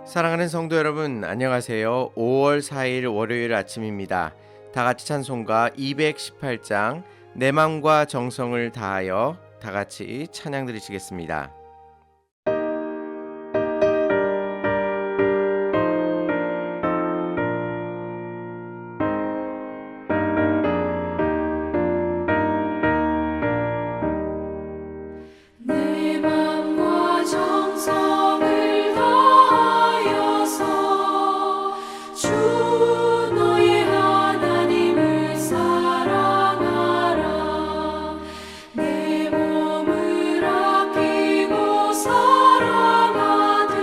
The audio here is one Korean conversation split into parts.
사랑하는 성도 여러분, 안녕하세요. 5월 4일 월요일 아침입니다. 다 같이 찬송가 218장 내 맘과 정성을 다하여 다 같이 찬양 드리시겠습니다. 내 맘과 정성을 다하여서 주 너의 하나님을 사랑하라. 내 몸을 아끼고 사랑하듯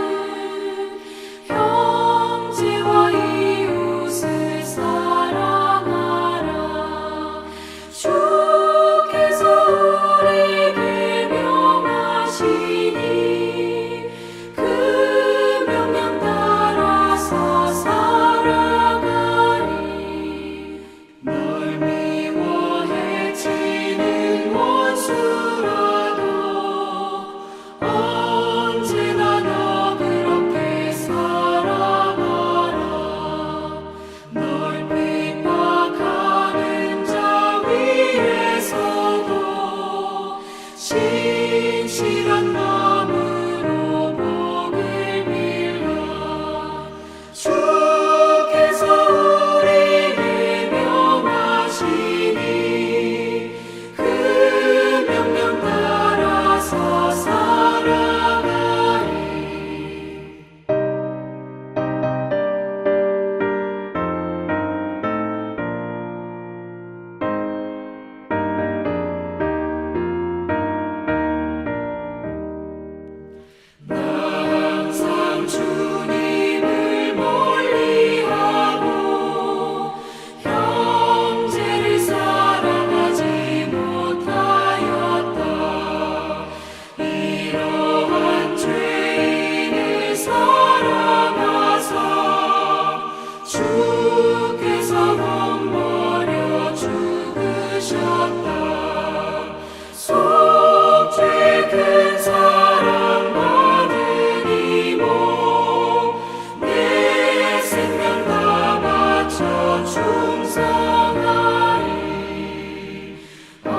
형제와 이웃을 사랑하라. 주께서 우리에게 명하시니 그 명령 따라서 살아가리. 널 미워해 치는 원수라도 언제나 너 그렇게 사랑하라. 널 핍박하는 자 위에서도 신실한 마음으로 복을 빌라. 주께서 우리에게 명하시니 그 명령 따라서 살아가리. 항상 주님을 멀리하고 형제를 사랑하지 못하였다. 이러한 죄인을 사랑하사 주께서 몸버려 죽으셨다. 속죄 큰 사랑 받은 이모 내 생명 다 바쳐 충성하리. 아멘.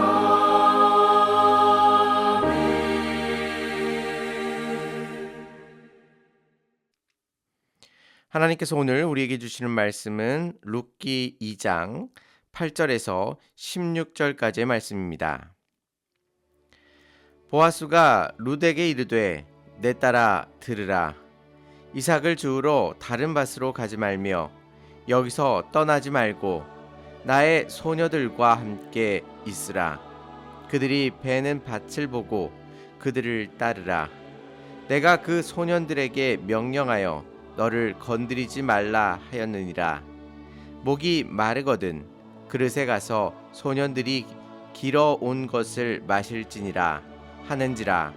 하나님께서 오늘 우리에게 주시는 말씀은 룻기 2장 8절에서 16절까지의 말씀입니다. 보아스가 룻에게 이르되 내 딸아 들으라. 이삭을 주우러 다른 밭으로 가지 말며 여기서 떠나지 말고 나의 소녀들과 함께 있으라. 그들이 베는 밭을 보고 그들을 따르라. 내가 그 소년들에게 명령하여 너를 건드리지 말라 하였느니라. 목이 마르거든 그릇에 가서 소년들이 길어 온 것을 마실지니라 하는지라.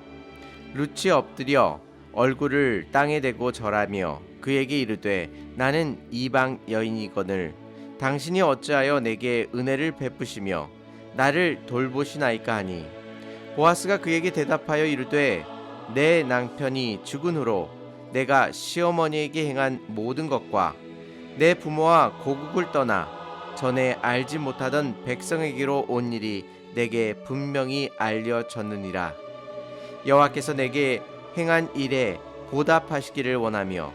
룻이 엎드려 얼굴을 땅에 대고 절하며 그에게 이르되 나는 이방 여인이거늘 당신이 어찌하여 내게 은혜를 베푸시며 나를 돌보시나이까 하니. 보아스가 그에게 대답하여 이르되 내 남편이 죽은 후로 내가 시어머니에게 행한 모든 것과 내 부모와 고국을 떠나 전에 알지 못하던 백성에게로 온 일이 내게 분명히 알려졌느니라. 여호와께서 내게 행한 일에 보답하시기를 원하며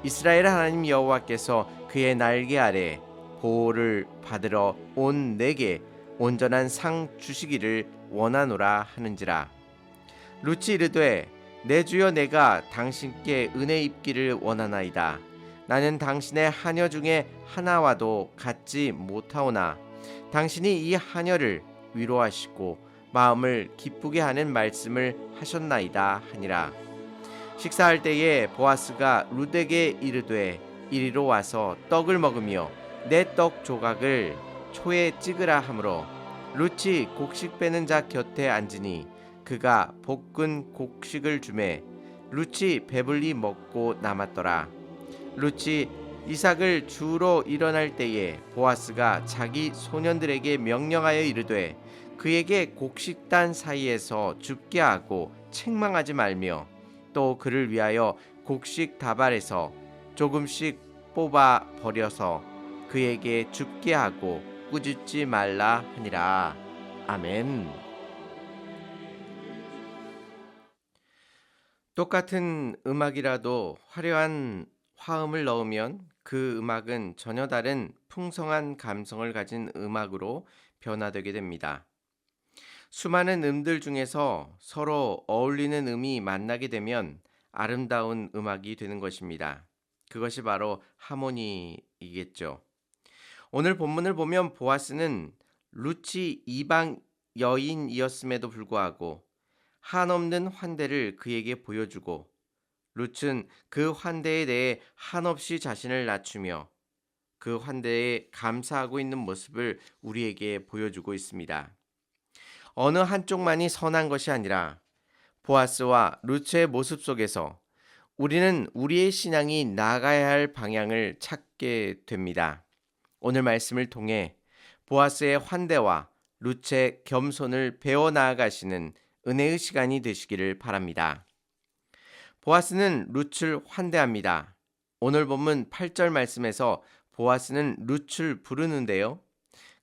이스라엘 하나님 여호와께서 그의 날개 아래 보호를 받으러 온 내게 온전한 상 주시기를 원하노라 하는지라. 룻이 이르되 내 주여 내가 당신께 은혜 입기를 원하나이다. 나는 당신의 하녀 중에 하나와도 같지 못하오나 당신이 이 하녀를 위로하시고 마음을 기쁘게 하는 말씀을 하셨나이다 하니라. 식사할 때에 보아스가 룻에게 이르되 이리로 와서 떡을 먹으며 내 떡 조각을 초에 찍으라 하므로 룻이 곡식 빼는 자 곁에 앉으니 그가 볶은 곡식을 주매 룻이 배불리 먹고 남았더라. 룻이 이삭을 주우러 일어날 때에 보아스가 자기 소년들에게 명령하여 이르되 그에게 곡식단 사이에서 줍게 하고 책망하지 말며 또 그를 위하여 곡식 다발에서 조금씩 뽑아 버려서 그에게 죽게 하고 꾸짖지 말라 하니라. 아멘. 똑같은 음악이라도 화려한 화음을 넣으면 그 음악은 전혀 다른 풍성한 감성을 가진 음악으로 변화되게 됩니다. 수많은 음들 중에서 서로 어울리는 음이 만나게 되면 아름다운 음악이 되는 것입니다. 그것이 바로 하모니이겠죠. 오늘 본문을 보면 보아스는 루치 이방 여인이었음에도 불구하고 한없는 환대를 그에게 보여주고 룻은 그 환대에 대해 한없이 자신을 낮추며 그 환대에 감사하고 있는 모습을 우리에게 보여주고 있습니다. 어느 한쪽만이 선한 것이 아니라 보아스와 룻의 모습 속에서 우리는 우리의 신앙이 나아가야 할 방향을 찾게 됩니다. 오늘 말씀을 통해 보아스의 환대와 룻의 겸손을 배워 나아가시는 은혜의 시간이 되시기를 바랍니다. 보아스는 룻을 환대합니다. 오늘 본문 8절 말씀에서 보아스는 룻을 부르는데요.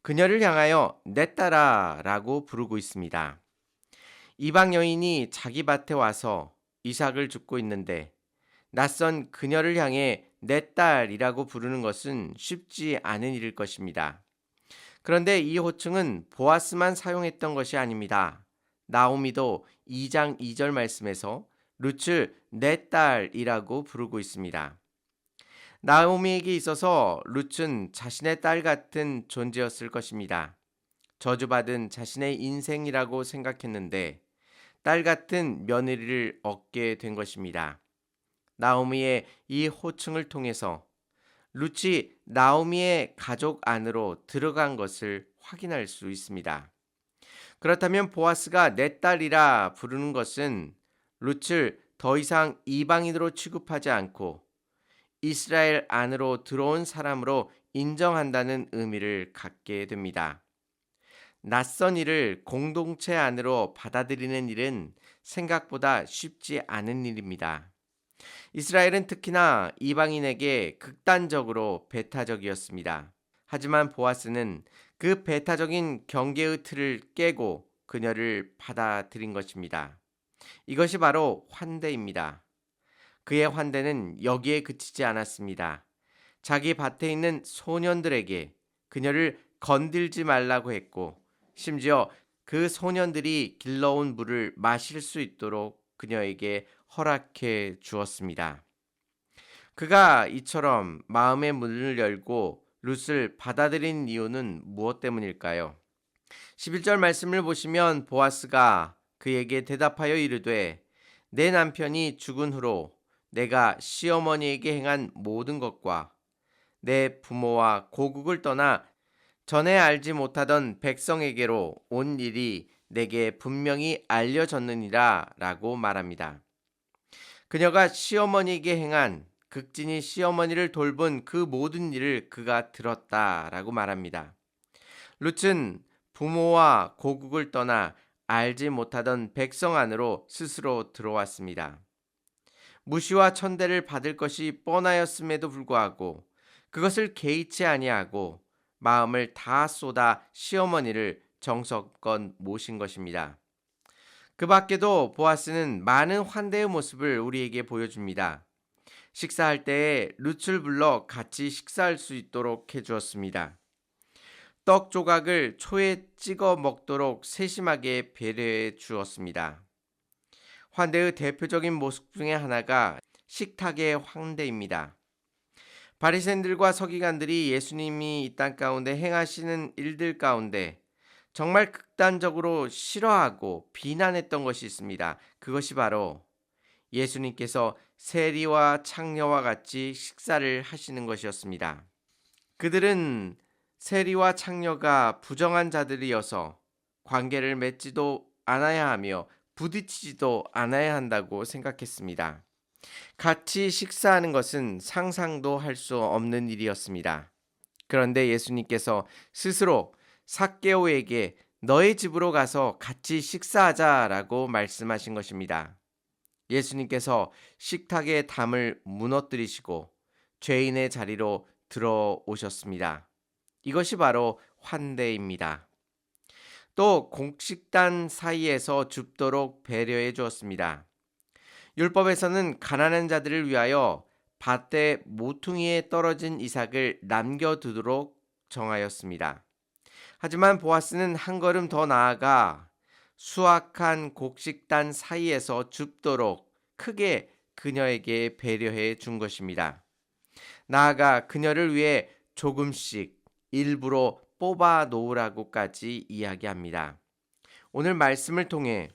그녀를 향하여 내 딸아 라고 부르고 있습니다. 이방 여인이 자기 밭에 와서 이삭을 줍고 있는데 낯선 그녀를 향해 내 딸이라고 부르는 것은 쉽지 않은 일일 것입니다. 그런데 이 호칭은 보아스만 사용했던 것이 아닙니다. 나오미도 2장 2절 말씀에서 룻을 내 딸이라고 부르고 있습니다. 나오미에게 있어서 룻은 자신의 딸 같은 존재였을 것입니다. 저주받은 자신의 인생이라고 생각했는데 딸 같은 며느리를 얻게 된 것입니다. 나오미의 이 호칭을 통해서 룻이 나오미의 가족 안으로 들어간 것을 확인할 수 있습니다. 그렇다면 보아스가 내 딸이라 부르는 것은 룻을 더 이상 이방인으로 취급하지 않고 이스라엘 안으로 들어온 사람으로 인정한다는 의미를 갖게 됩니다. 낯선 이를 공동체 안으로 받아들이는 일은 생각보다 쉽지 않은 일입니다. 이스라엘은 특히나 이방인에게 극단적으로 배타적이었습니다. 하지만 보아스는 그 배타적인 경계의 틀을 깨고 그녀를 받아들인 것입니다. 이것이 바로 환대입니다. 그의 환대는 여기에 그치지 않았습니다. 자기 밭에 있는 소년들에게 그녀를 건들지 말라고 했고 심지어 그 소년들이 길러온 물을 마실 수 있도록 그녀에게 허락해 주었습니다. 그가 이처럼 마음의 문을 열고 룻을 받아들인 이유는 무엇 때문일까요? 11절 말씀을 보시면 보아스가 그에게 대답하여 이르되 내 남편이 죽은 후로 내가 시어머니에게 행한 모든 것과 내 부모와 고국을 떠나 전에 알지 못하던 백성에게로 온 일이 내게 분명히 알려졌느니라 라고 말합니다. 그녀가 시어머니에게 행한 극진히 시어머니를 돌본 그 모든 일을 그가 들었다라고 말합니다. 룻은 부모와 고국을 떠나 알지 못하던 백성 안으로 스스로 들어왔습니다. 무시와 천대를 받을 것이 뻔하였음에도 불구하고 그것을 개의치 아니하고 마음을 다 쏟아 시어머니를 정성껏 모신 것입니다. 그 밖에도 보아스는 많은 환대의 모습을 우리에게 보여줍니다. 식사할 때에 룻을 불러 같이 식사할 수 있도록 해주었습니다. 떡 조각을 초에 찍어 먹도록 세심하게 배려해 주었습니다. 환대의 대표적인 모습 중에 하나가 식탁의 환대입니다. 바리새인들과 서기관들이 예수님이 이 땅 가운데 행하시는 일들 가운데 정말 극단적으로 싫어하고 비난했던 것이 있습니다. 그것이 바로 예수님께서 세리와 창녀와 같이 식사를 하시는 것이었습니다. 그들은 세리와 창녀가 부정한 자들이어서 관계를 맺지도 않아야 하며 부딪히지도 않아야 한다고 생각했습니다. 같이 식사하는 것은 상상도 할 수 없는 일이었습니다. 그런데 예수님께서 스스로 삭개오에게 너의 집으로 가서 같이 식사하자라고 말씀하신 것입니다. 예수님께서 식탁의 담을 무너뜨리시고 죄인의 자리로 들어오셨습니다. 이것이 바로 환대입니다. 또 곡식단 사이에서 줍도록 배려해 주었습니다. 율법에서는 가난한 자들을 위하여 밭의 모퉁이에 떨어진 이삭을 남겨두도록 정하였습니다. 하지만 보아스는 한 걸음 더 나아가 수확한 곡식단 사이에서 줍도록 크게 그녀에게 배려해 준 것입니다. 나아가 그녀를 위해 조금씩 일부러 뽑아 놓으라고까지 이야기합니다. 오늘 말씀을 통해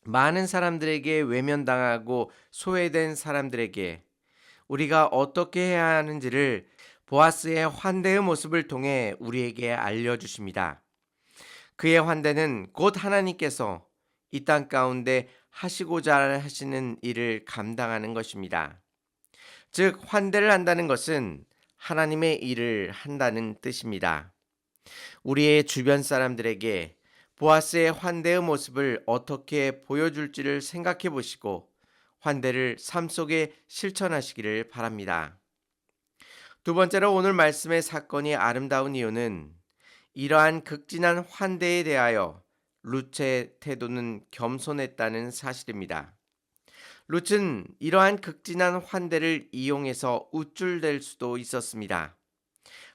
많은 사람들에게 외면당하고 소외된 사람들에게 우리가 어떻게 해야 하는지를 보아스의 환대의 모습을 통해 우리에게 알려주십니다. 그의 환대는 곧 하나님께서 이 땅 가운데 하시고자 하시는 일을 감당하는 것입니다. 즉, 환대를 한다는 것은 하나님의 일을 한다는 뜻입니다. 우리의 주변 사람들에게 보아스의 환대의 모습을 어떻게 보여줄지를 생각해 보시고 환대를 삶 속에 실천하시기를 바랍니다. 두 번째로 오늘 말씀의 사건이 아름다운 이유는 이러한 극진한 환대에 대하여 룻의 태도는 겸손했다는 사실입니다. 룻은 이러한 극진한 환대를 이용해서 우쭐댈 수도 있었습니다.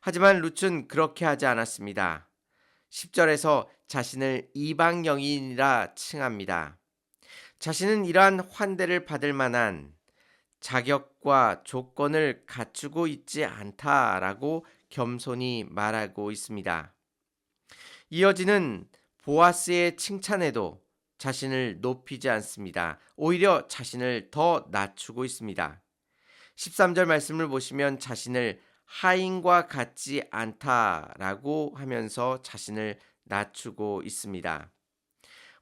하지만 룻은 그렇게 하지 않았습니다. 10절에서 자신을 이방 여인이라 칭합니다. 자신은 이러한 환대를 받을 만한 자격과 조건을 갖추고 있지 않다라고 겸손히 말하고 있습니다. 이어지는 보아스의 칭찬에도 자신을 높이지 않습니다. 오히려 자신을 더 낮추고 있습니다. 13절 말씀을 보시면 자신을 하인과 같지 않다라고 하면서 자신을 낮추고 있습니다.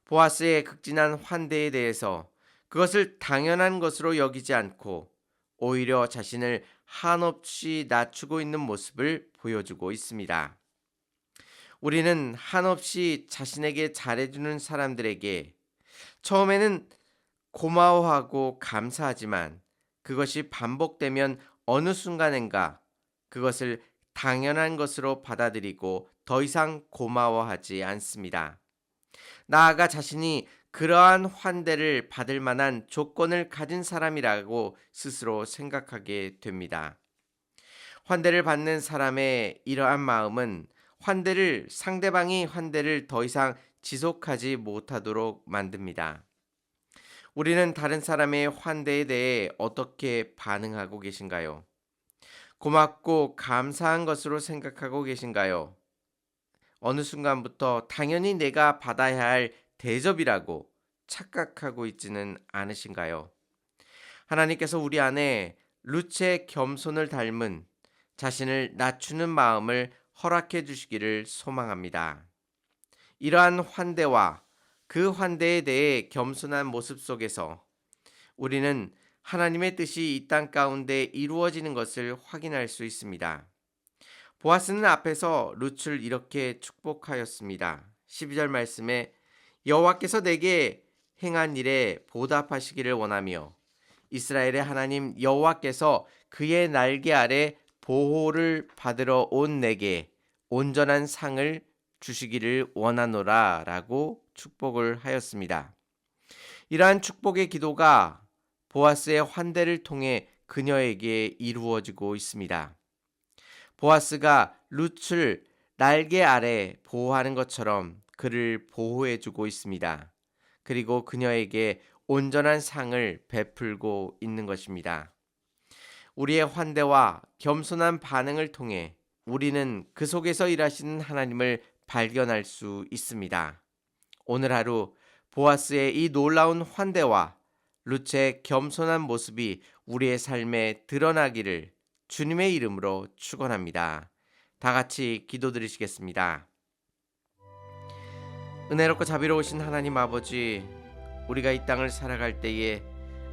보아스의 극진한 환대에 대해서 그것을 당연한 것으로 여기지 않고 오히려 자신을 한없이 낮추고 있는 모습을 보여주고 있습니다. 우리는 한없이 자신에게 잘해주는 사람들에게 처음에는 고마워하고 감사하지만 그것이 반복되면 어느 순간인가 그것을 당연한 것으로 받아들이고 더 이상 고마워하지 않습니다. 나아가 자신이 그러한 환대를 받을 만한 조건을 가진 사람이라고 스스로 생각하게 됩니다. 환대를 받는 사람의 이러한 마음은 상대방이 환대를 더 이상 지속하지 못하도록 만듭니다. 우리는 다른 사람의 환대에 대해 어떻게 반응하고 계신가요? 고맙고 감사한 것으로 생각하고 계신가요? 어느 순간부터 당연히 내가 받아야 할 대접이라고 착각하고 있지는 않으신가요? 하나님께서 우리 안에 룻의 겸손을 닮은 자신을 낮추는 마음을 허락해 주시기를 소망합니다. 이러한 환대와 그 환대에 대해 겸손한 모습 속에서 우리는 하나님의 뜻이 이 땅 가운데 이루어지는 것을 확인할 수 있습니다. 보아스는 앞에서 룻을 이렇게 축복하였습니다. 12절 말씀에 여호와께서 내게 행한 일에 보답하시기를 원하며 이스라엘의 하나님 여호와께서 그의 날개 아래 보호를 받으러 온 내게 온전한 상을 주시기를 원하노라 라고 축복을 하였습니다. 이러한 축복의 기도가 보아스의 환대를 통해 그녀에게 이루어지고 있습니다. 보아스가 룻을 날개 아래 보호하는 것처럼 그를 보호해주고 있습니다. 그리고 그녀에게 온전한 상을 베풀고 있는 것입니다. 우리의 환대와 겸손한 반응을 통해 우리는 그 속에서 일하시는 하나님을 발견할 수 있습니다. 오늘 하루 보아스의 이 놀라운 환대와 룻의 겸손한 모습이 우리의 삶에 드러나기를 주님의 이름으로 축원합니다. 다 같이 기도드리시겠습니다. 은혜롭고 자비로우신 하나님 아버지, 우리가 이 땅을 살아갈 때에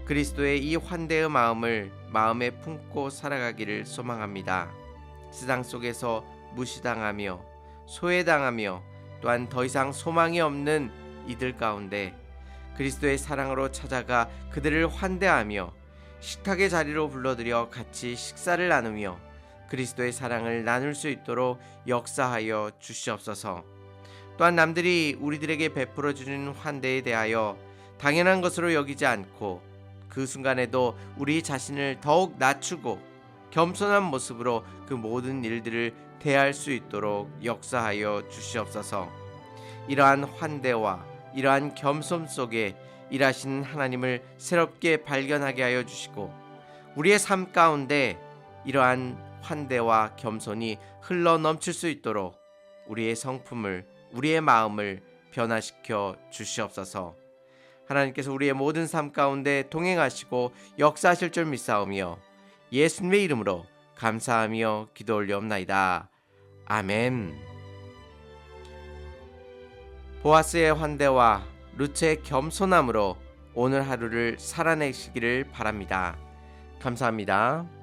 그리스도의 이 환대의 마음을 마음에 품고 살아가기를 소망합니다. 세상 속에서 무시당하며 소외당하며 또한 더 이상 소망이 없는 이들 가운데 그리스도의 사랑으로 찾아가 그들을 환대하며 식탁의 자리로 불러들여 같이 식사를 나누며 그리스도의 사랑을 나눌 수 있도록 역사하여 주시옵소서. 또한 남들이 우리들에게 베풀어 주는 환대에 대하여 당연한 것으로 여기지 않고 그 순간에도 우리 자신을 더욱 낮추고 겸손한 모습으로 그 모든 일들을 대할 수 있도록 역사하여 주시옵소서. 이러한 환대와 이러한 겸손 속에 일하시는 하나님을 새롭게 발견하게 하여 주시고 우리의 삶 가운데 이러한 환대와 겸손이 흘러 넘칠 수 있도록 우리의 성품을, 우리의 마음을 변화시켜 주시옵소서. 하나님께서 우리의 모든 삶 가운데 동행하시고 역사하실 줄 믿사오며 예수님의 이름으로 감사하며 기도 올려옵나이다. 아멘. 보아스의 환대와 루츠의 겸손함으로 오늘 하루를 살아내시기를 바랍니다. 감사합니다.